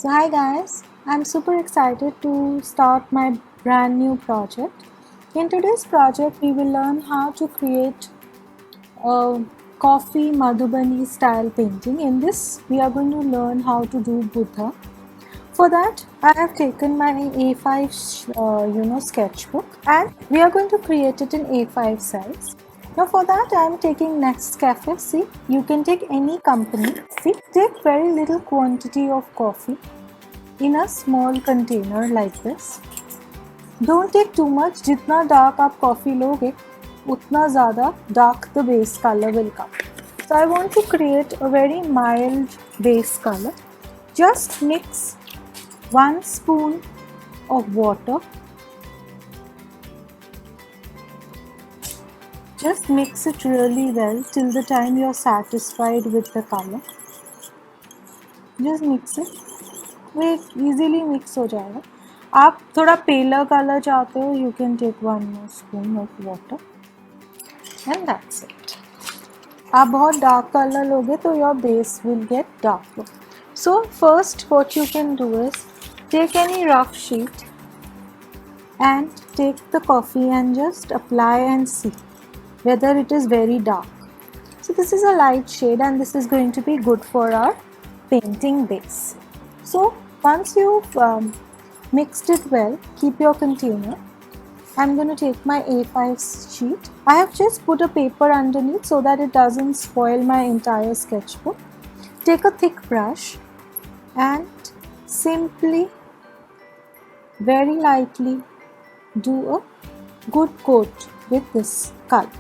So hi guys, I'm super excited to start my brand new project. In today's project, we will learn how to create a coffee Madhubani style painting. In this, we are going to learn how to do Buddha. For that, I have taken my A5 sketchbook and we are going to create it in A5 size. Now for that I am taking Nescafe. See, you can take any company. See, take very little quantity of coffee in a small container like this. Don't take too much. जितना dark आप coffee लोगे उतना ज़्यादा dark the base color will come. So I want to create a very mild base color. Just mix 1 spoon of water. Just mix it really well till the time you are satisfied with the color. Just mix it. वो easily mix हो जाएगा. आप थोड़ा पेलर colour चाहते हो, you can take 1 more spoon of water and that's it. आप बहुत dark color लोगे तो your base will get darker. So first what you can do is take any rough sheet and take the coffee and just apply and see whether it is very dark. So this is a light shade and this is going to be good for our painting base. So once you've mixed it well, keep your container. I'm going to take my A5 sheet. I have just put a paper underneath so that it doesn't spoil my entire sketchbook. Take a thick brush and simply, very lightly do a good coat with this color.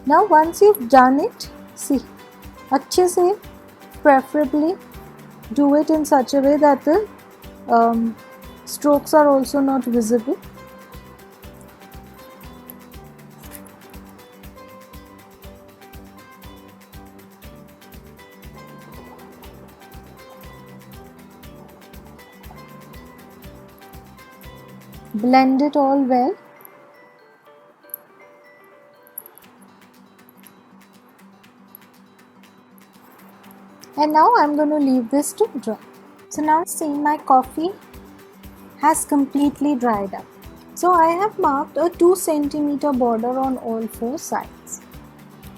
Now once you've done it, see, अच्छे से preferably do it in such a way that the strokes are also not visible. Blend it all well. And now I'm going to leave this to dry. So now see, my coffee has completely dried up. So I have marked a 2 cm border on all 4 sides.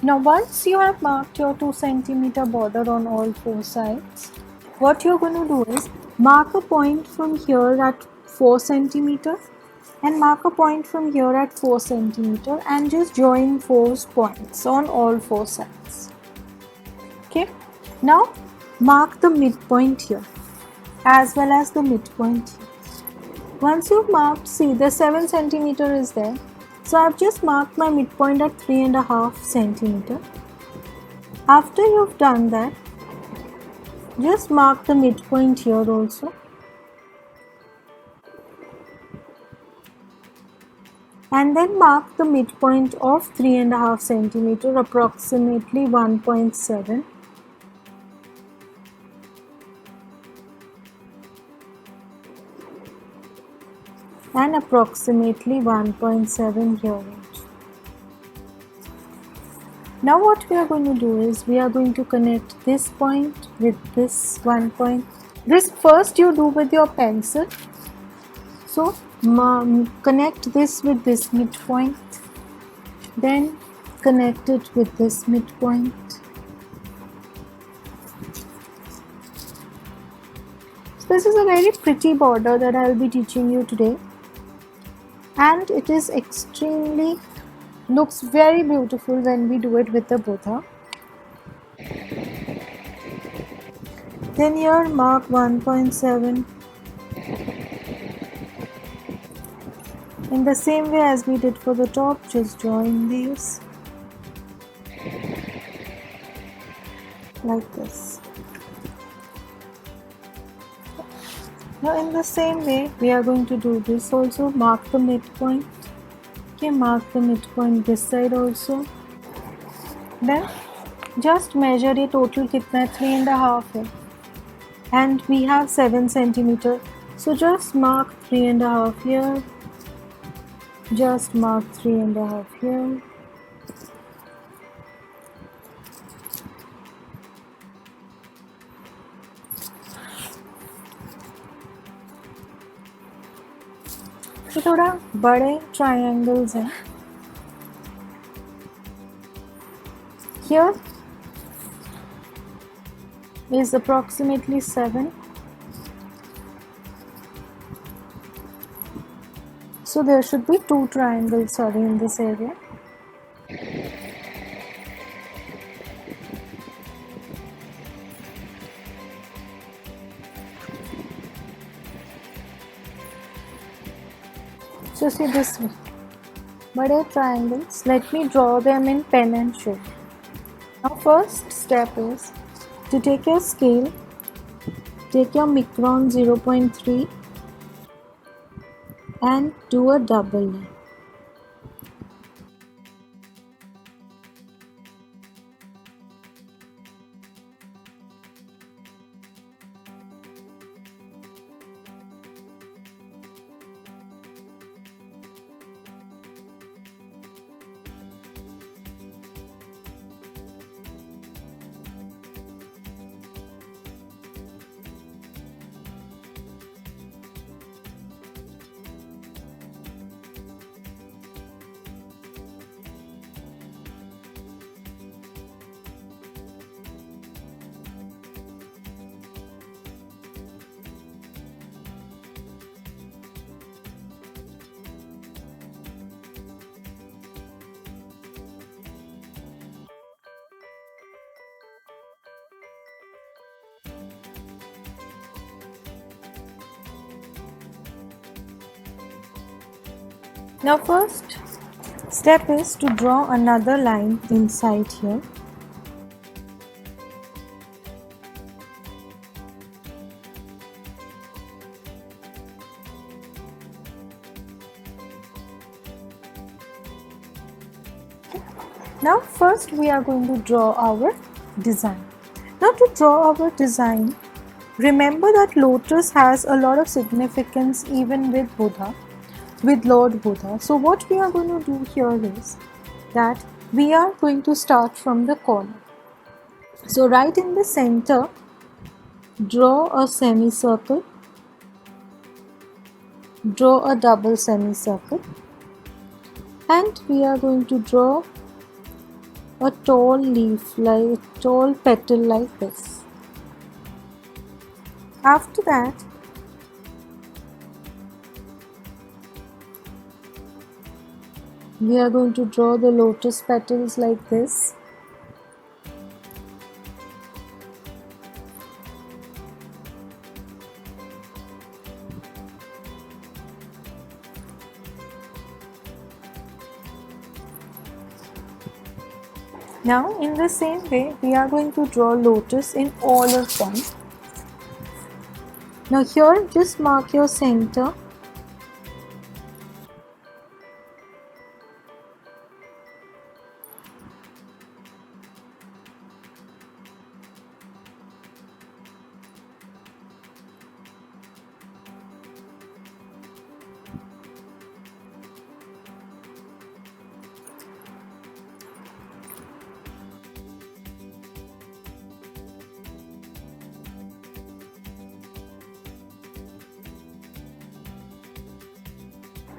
Now once you have marked your 2 cm border on all 4 sides, what you're going to do is mark a point from here at 4 cm and mark a point from here at 4 cm and just join 4 points on all 4 sides. Okay. Now mark the midpoint here as well as the midpoint here. Once you've marked, see, the 7 cm is there. So I've just marked my midpoint at 3.5 cm. After you've done that, just mark the midpoint here also. And then mark the midpoint of 3.5 cm, approximately 1.7. And approximately 1.7 here also. Now what we are going to do is we are going to connect this point with this one point. This first you do with your pencil. So connect this with this midpoint, then connect it with this midpoint. So this is a very pretty border that I will be teaching you today. And it is extremely, looks very beautiful when we do it with the Buddha. Then here mark 1.7 in the same way as we did for the top. Just join these like this. Now in the same way we are going to do this also. Mark the midpoint. Okay, mark the midpoint this side also. Then just measure ये total कितना है, 3.5 है and we have 7 cm. So just mark 3.5 here Just mark 3.5 here. तो थोड़ा बड़े triangles हैं. Here is approximately 7. So there should be 2 triangles, in this area. So see this way. Bade triangles. Let me draw them in pen and show. Now first step is to take your scale, take your micron 0.3 and do a double line. Now first step is to draw another line inside here. Now first we are going to draw our design. Now to draw our design, remember that lotus has a lot of significance even with Buddha, with Lord Buddha. So what we are going to do here is that we are going to start from the corner. So right in the center, draw a semicircle, draw a double semicircle, and we are going to draw a tall leaf, like tall petal like this. After that, we are going to draw the lotus petals like this. Now in the same way, we are going to draw lotus in all of them. Now here just mark your center.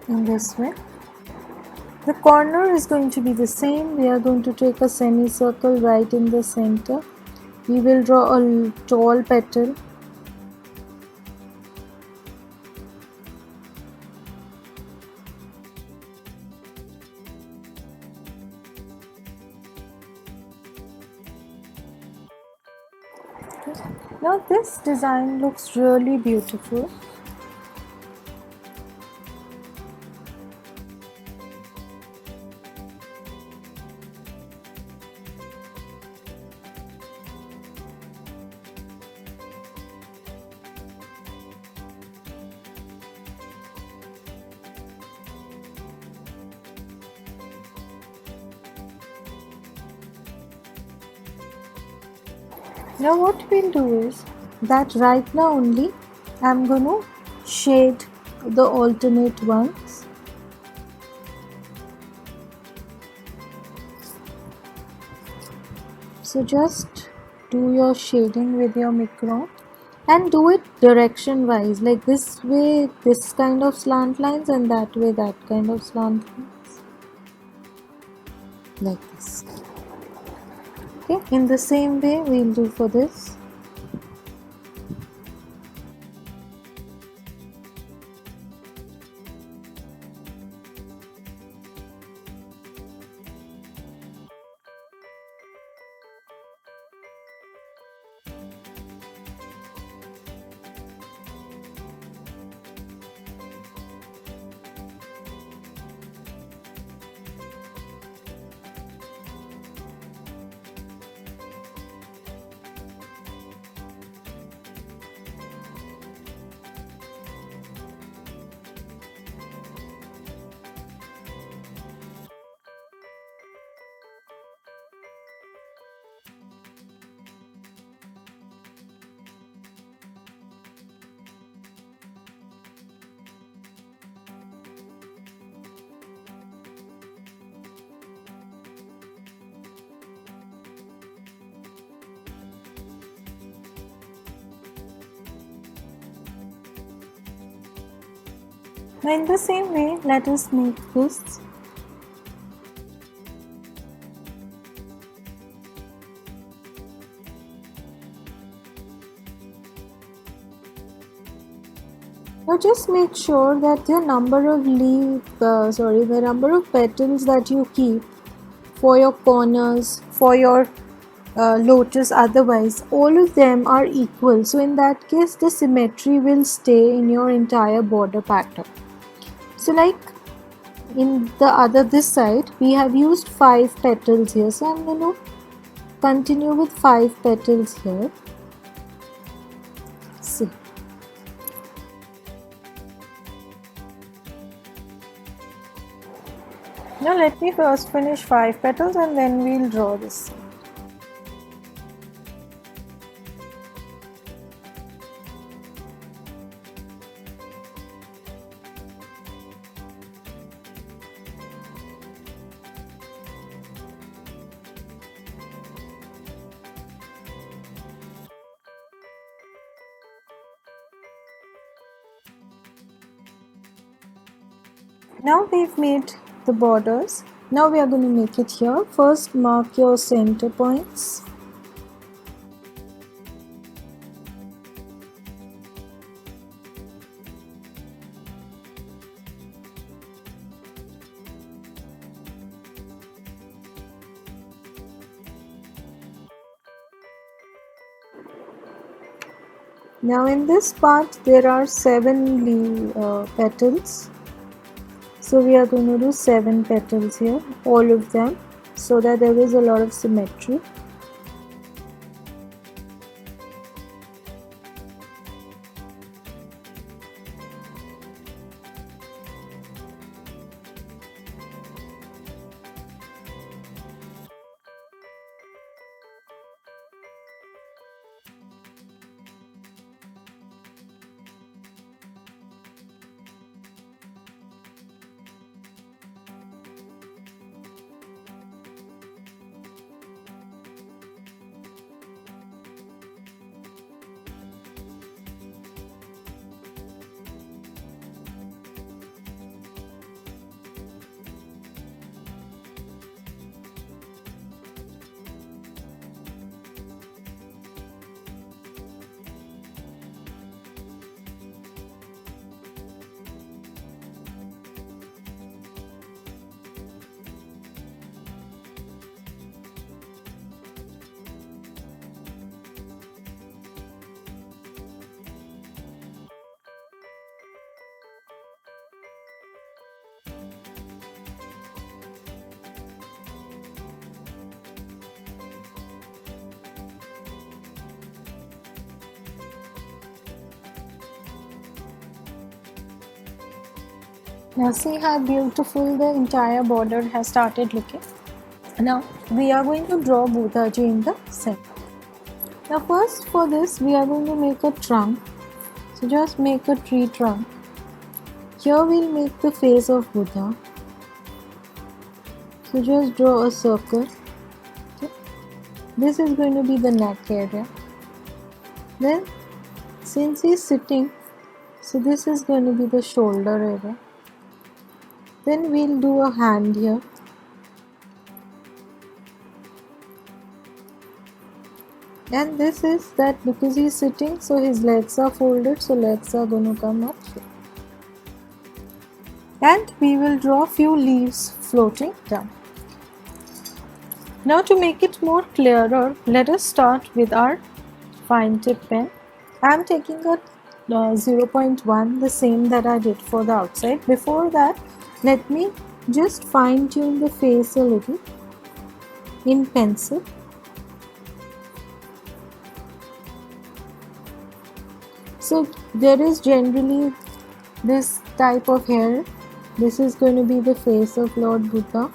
In this way. The corner is going to be the same. We are going to take a semicircle right in the center. We will draw a tall petal. Now this design looks really beautiful. Now what we'll do is that right now only I'm going to shade the alternate ones. So just do your shading with your micron and do it direction wise, like this way this kind of slant lines and that way that kind of slant lines, like this. Okay, in the same way we'll do for this. Now in the same way, let us make this. Now just make sure that the number of the number of petals that you keep for your corners, for your lotus, otherwise all of them are equal. So in that case, the symmetry will stay in your entire border pattern. So like in this side, we have used 5 petals here. So I'm going to continue with 5 petals here. See. Now let me first finish 5 petals and then we'll draw this. Now we've made the borders. Now we are going to make it here. First mark your center points. Now in this part there are 7 petals. So we are going to do 7 petals here, all of them, so that there is a lot of symmetry. Now see how beautiful the entire border has started looking. Now we are going to draw Buddhaji in the center. Now first for this we are going to make a trunk. So just make a tree trunk. Here we'll make the face of Buddha. So just draw a circle. Okay. This is going to be the neck area. Then since he's sitting, so this is going to be the shoulder area. Then we'll do a hand here. And this is that because he's sitting, so his legs are folded, so legs are going to come up here. And we will draw few leaves floating down. Now to make it more clearer, let us start with our fine tip pen. I am taking a 0.1, the same that I did for the outside. Before that, let me just fine tune the face a little in pencil. So there is generally this type of hair. This is going to be the face of Lord Buddha.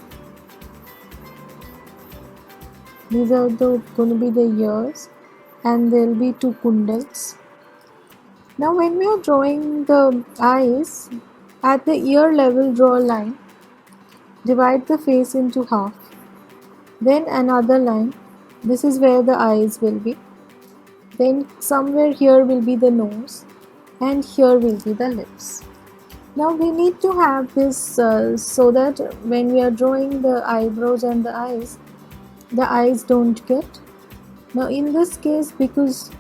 These are going to be the ears, and there will be 2 kundals. Now when we are drawing the eyes, at the ear level draw a line, divide the face into half, then another line. This is where the eyes will be. Then somewhere here will be the nose, and here will be the lips. Now we need to have this so that when we are drawing the eyebrows and the eyes don't get. Now in this case, because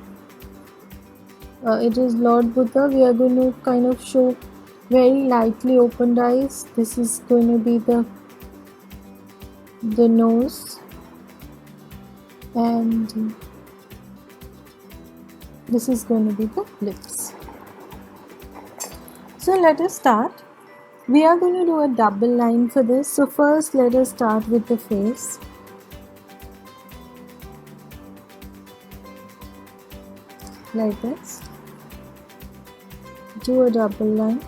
it is Lord Buddha, we are going to kind of show very lightly opened eyes. This is going to be the nose, and this is going to be the lips. So let us start. We are going to do a double line for this. So first let us start with the face. Like this. Do a double line.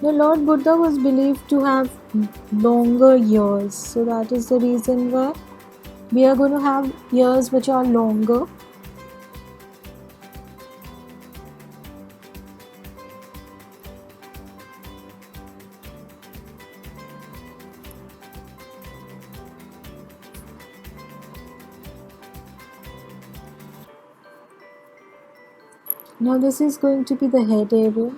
The Lord Buddha was believed to have longer ears, so that is the reason why we are going to have ears which are longer. Now this is going to be the head area.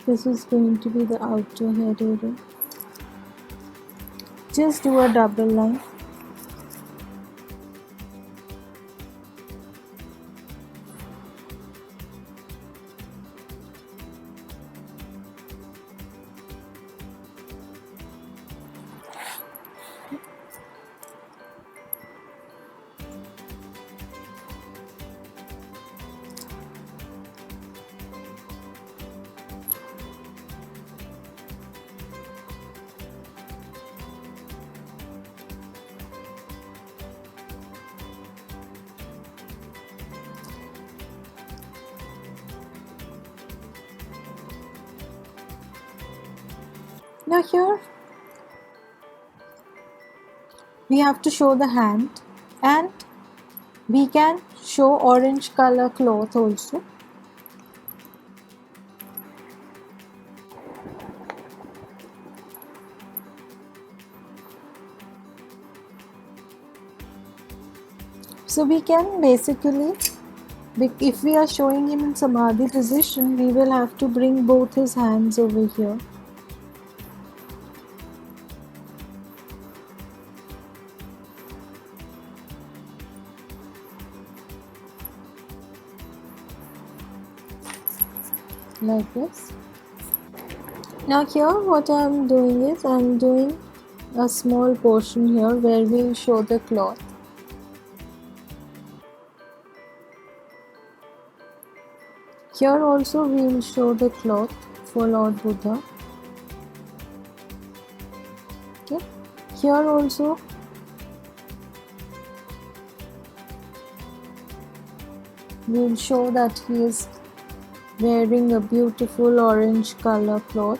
This is going to be the outer head area. Just do a double line. Now here we have to show the hand, and we can show orange color cloth also. So we can basically, if we are showing him in Samadhi position, we will have to bring both his hands over here. Like this. Now here what I am doing is I am doing a small portion here where we will show the cloth. Here also we will show the cloth for Lord Buddha. Okay. Here also we will show that he is wearing a beautiful orange color cloth.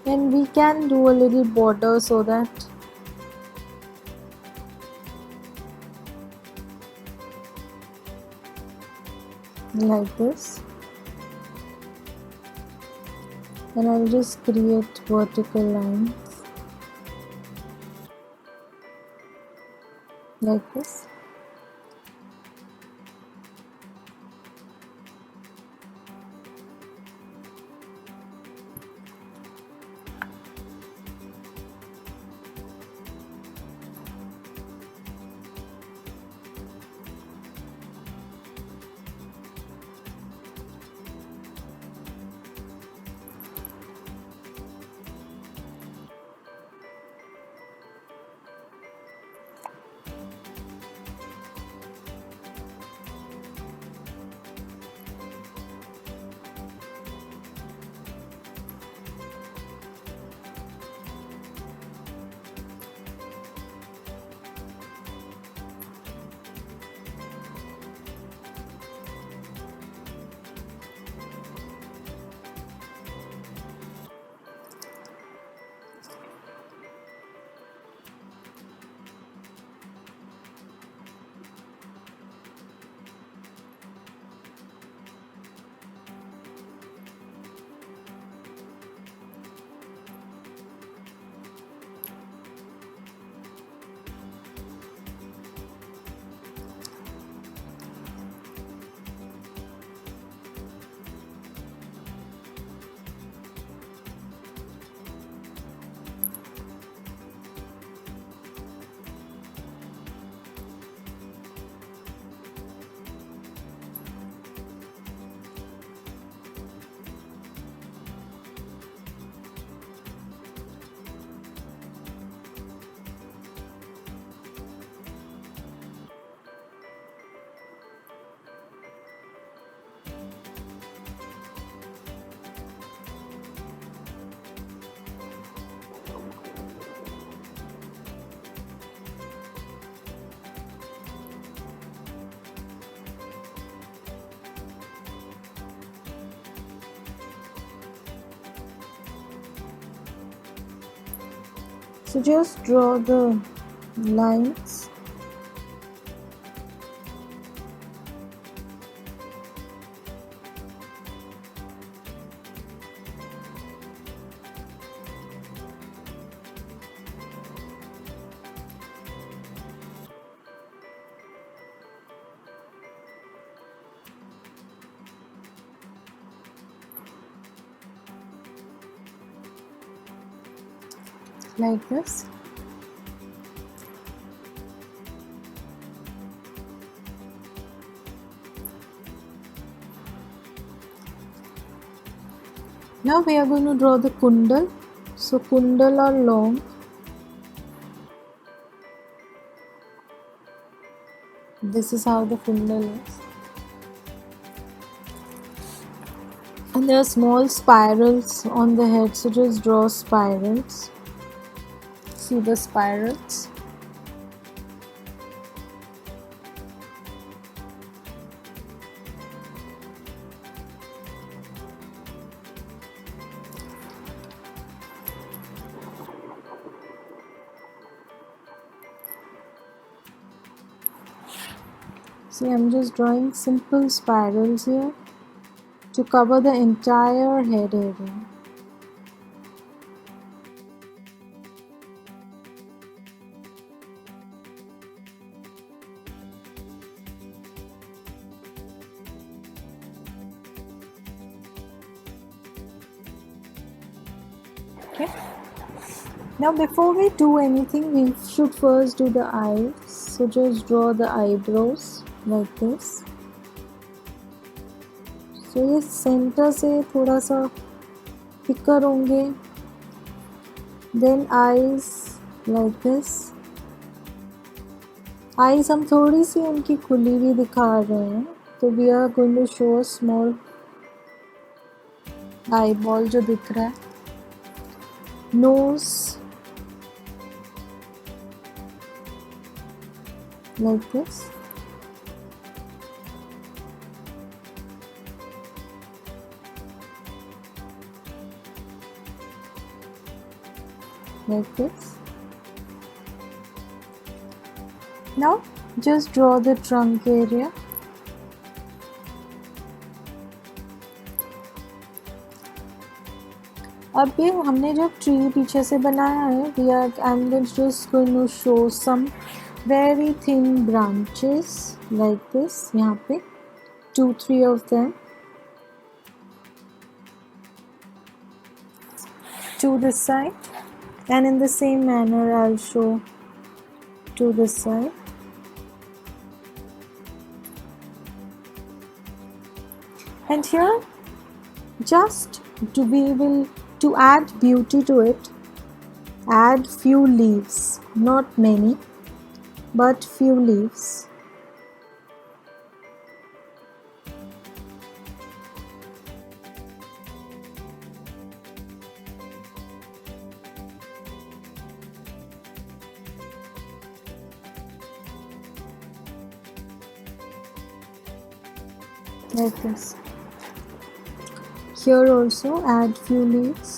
And we can do a little border so that like this, and I'll just create vertical lines like this. So just draw the lines. Like this. Now we are going to draw the kundal. So kundal are long. This is how the kundal is. And there are small spirals on the head, so just draw spirals. See the spirals. See, I'm just drawing simple spirals here to cover the entire head area. Okay. Now before we do anything, we should first do the eyes. So just draw the eyebrows like this. So ये centre से थोड़ा सा thicker होंगे. Then eyes like this. Eyes हम थोड़ी सी उनकी खुली हुई दिखा रहे हैं. तो we are going to show a small eyeball जो दिख रहा है. Nose like this. Like this. Now just draw the trunk area. अब ये हमने जो ट्री पीछे से बनाया है, we are I am just going to show some very thin branches like this. यहाँ पे 2-3 of them to this side, and in the same manner I'll show to this side. And here, just to be able to add beauty to it, add few leaves, not many, but few leaves. Like this. Here also add few leaves.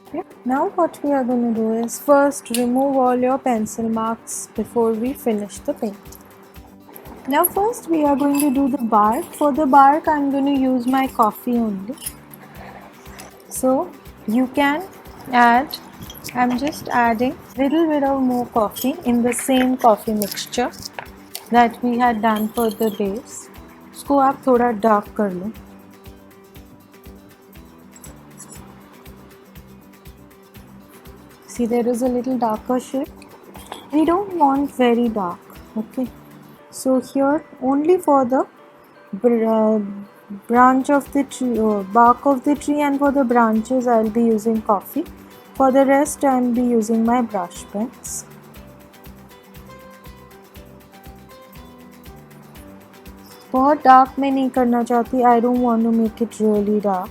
Okay. Now what we are going to do is first remove all your pencil marks before we finish the paint. Now first we are going to do the bark. For the bark I am going to use my coffee only. So you can add, I am just adding little bit of more coffee in the same coffee mixture that we had done for the base. इसको आप थोड़ा dark कर लो. See, there is a little darker shade. We don't want very dark. Okay. So here only for the branch of the tree, bark of the tree, and for the branches I will be using coffee. For the rest I will be using my brush pens. बहुत dark मैं नहीं करना चाहती. I don't want to make it really dark.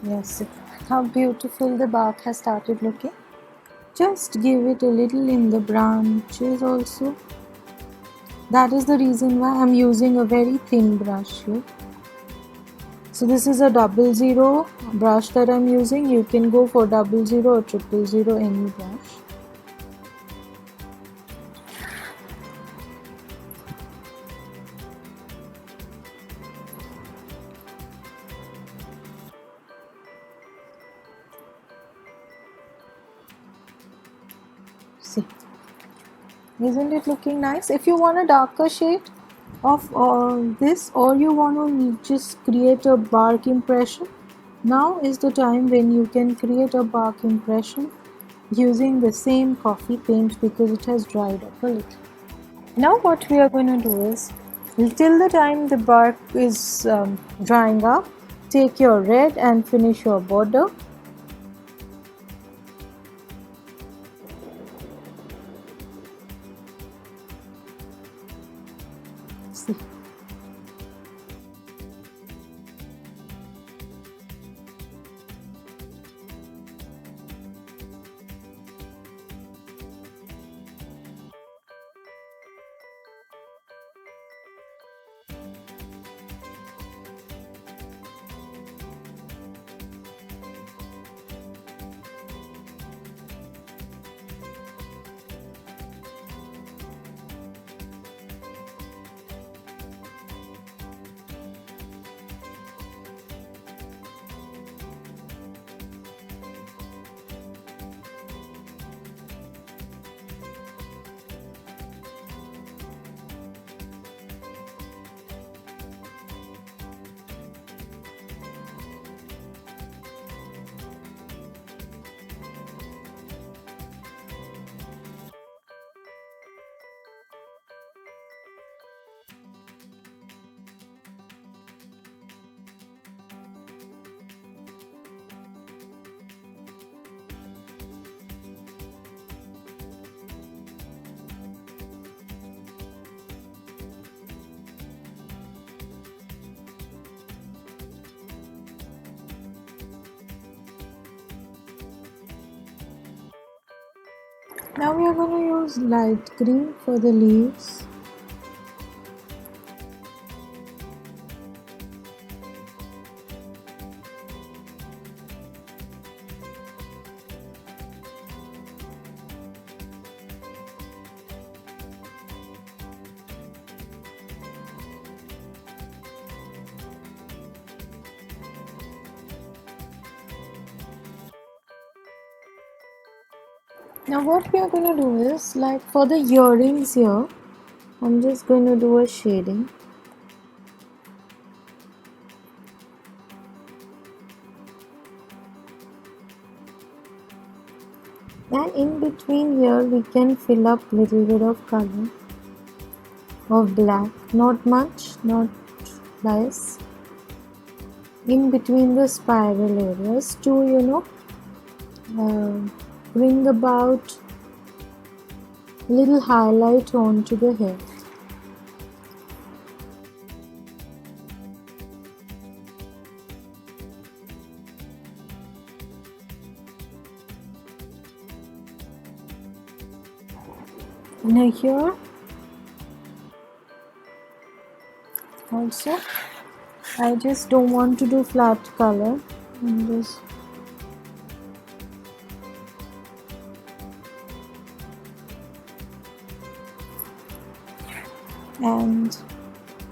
Yes, how beautiful the bark has started looking. Just give it a little in the branches also. That is the reason why I am using a very thin brush here. So this is a 00 brush that I am using. You can go for 00 or 000, any brush. See, isn't it looking nice? If you want a darker shade of this, or you want to just create a bark impression, now is the time when you can create a bark impression using the same coffee paint, because it has dried up a little. Now what we are going to do is, till the time the bark is drying up, take your red and finish your border. See. Now we are going to use light green for the leaves. Now what we are going to do is, like for the earrings here, I'm just going to do a shading. And in between here we can fill up little bit of color of black, not much, not less, in between the spiral areas to bring about little highlight onto the hair. Now here also I just don't want to do flat color. I'm just and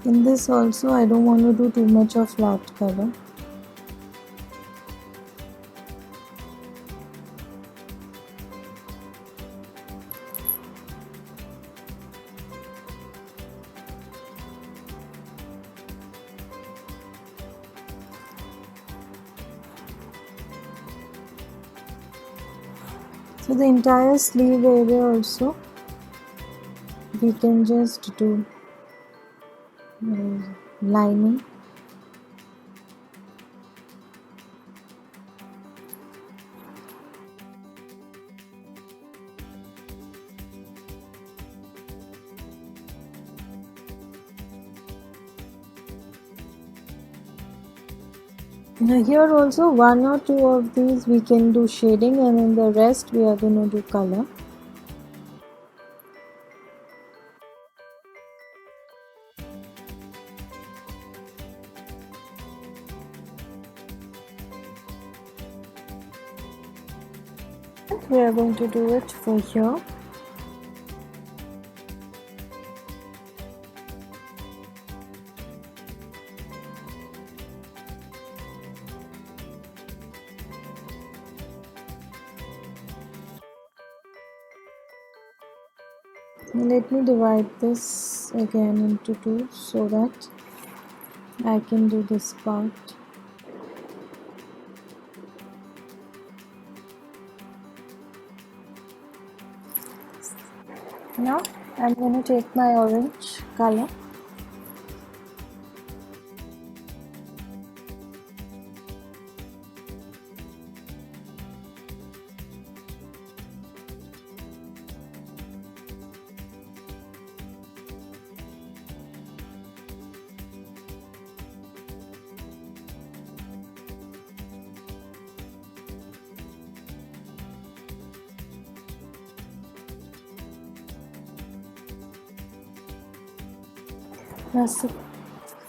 in this also I don't want to do too much of flat color. So the entire sleeve area also we can just do lining. Now here also one or two of these we can do shading, and in the rest we are going to do color. We are going to do it for here. Let me divide this again into two so that I can do this part. Now I'm going to take my orange color .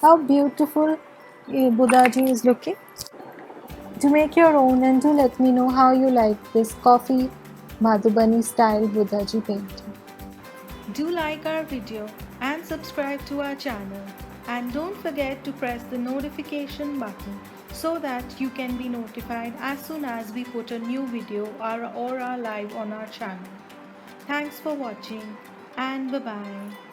How beautiful Buddhaji is looking. To make your own, and to let me know how you like this coffee Madhubani style Buddhaji painting. Do like our video and subscribe to our channel, and don't forget to press the notification button so that you can be notified as soon as we put a new video or are live on our channel. Thanks for watching, and bye bye.